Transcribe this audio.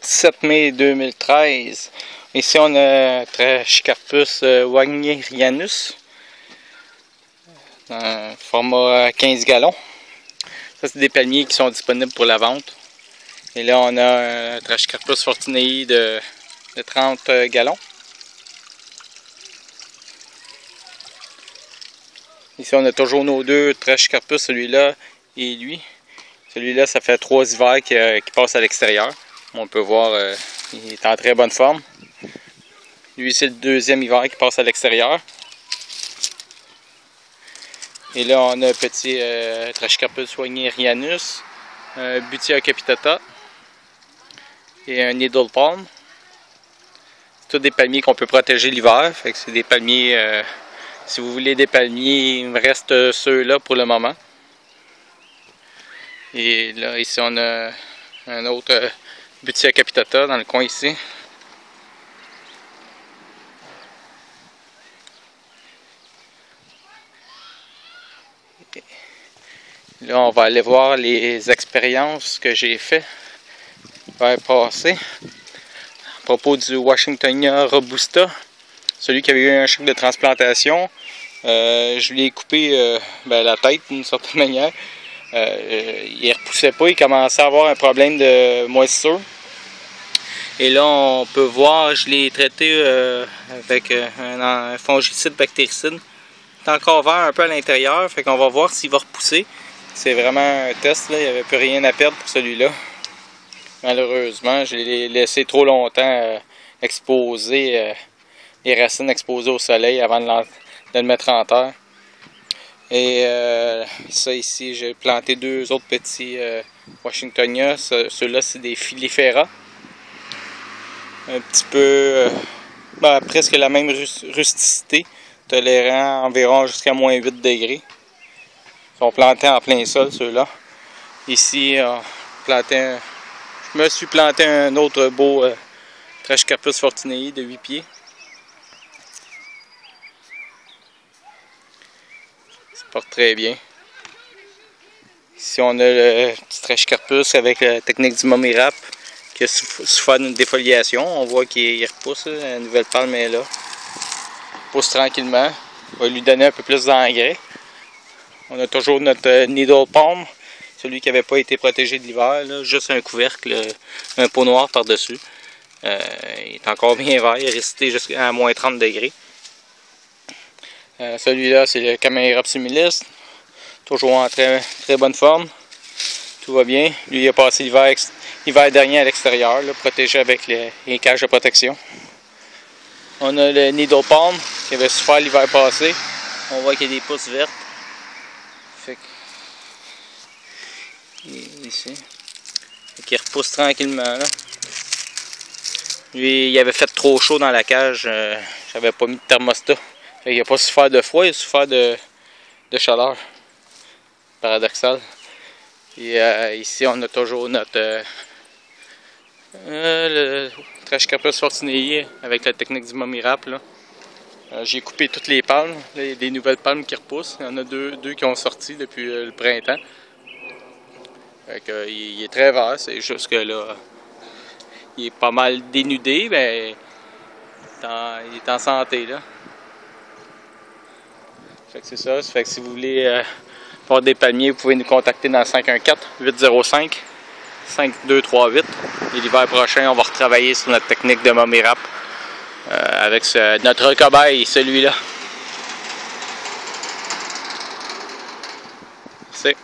17 mai 2013. Ici, on a Trachycarpus wagnerianus, dans format 15 gallons. Ça, c'est des palmiers qui sont disponibles pour la vente. Et là, on a un Trachycarpus fortunei de 30 gallons. Ici, on a toujours nos deux Trachycarpus, celui-là et lui. Celui-là, ça fait 3 hivers qui passe à l'extérieur. On peut voir, il est en très bonne forme. Lui, c'est le deuxième hiver qui passe à l'extérieur. Et là, on a un petit Trachycarpus wagnerianus, un Butia capitata et un needle palm. C'est tous des palmiers qu'on peut protéger l'hiver. Fait que c'est des palmiers, si vous voulez des palmiers, il me reste ceux-là pour le moment. Et là, ici, on a un autre Butia capitata dans le coin ici. Là, on va aller voir les expériences que j'ai faites l'hiver passé à propos du Washingtonia robusta, celui qui avait eu un choc de transplantation. Je lui ai coupé la tête d'une certaine manière. Il ne repoussait pas, il commençait à avoir un problème de moisissure. Et là, on peut voir, je l'ai traité avec un fongicide bactéricide. Il est encore vert un peu à l'intérieur, fait qu'on va voir s'il va repousser. C'est vraiment un test, là. Il n'y avait plus rien à perdre pour celui-là. Malheureusement, je l'ai laissé trop longtemps exposé, les racines exposées au soleil avant de le mettre en terre. Et ça ici, j'ai planté deux autres petits Washingtonia. Ceux-là, c'est des filifera. Un petit peu, presque la même rusticité, tolérant environ jusqu'à moins 8 degrés. Ils sont plantés en plein sol, ceux-là. Ici, je me suis planté un autre beau Trachycarpus fortunei de 8 pieds. Il se porte très bien. Ici, on a le petit Trachycarpus avec la technique du mummy wrap qui a souffert d'une défoliation. On voit qu'il repousse, la nouvelle palme est là. Il pousse tranquillement. On va lui donner un peu plus d'engrais. On a toujours notre needle palm, celui qui n'avait pas été protégé de l'hiver, juste un couvercle, un pot noir par-dessus. Il est encore bien vert, il est resté jusqu'à moins 30 degrés. Celui-là, c'est le Chamaerops humilis, toujours en très bonne forme. Tout va bien. Lui, il a passé l'hiver dernier à l'extérieur, protégé avec les cages de protection. On a le needle palm qui avait souffert l'hiver passé. On voit qu'il y a des pousses vertes. Ici. Qui repousse tranquillement là. Lui, il avait fait trop chaud dans la cage. J'avais pas mis de thermostat. Il n'a pas souffert de froid, il a souffert de chaleur. Paradoxal. Et ici, on a toujours notre le Trachycarpus fortunei avec la technique du mummy wrap. J'ai coupé toutes les palmes, les nouvelles palmes qui repoussent. Il y en a deux qui ont sorti depuis le printemps. Fait que, il est très vert, c'est juste que là, il est pas mal dénudé, mais il est en santé là. Fait que c'est ça. Fait que si vous voulez voir des palmiers, vous pouvez nous contacter dans le 514-805-5238. Et l'hiver prochain, on va retravailler sur notre technique de mummy wrap avec notre cobaye, celui-là. C'est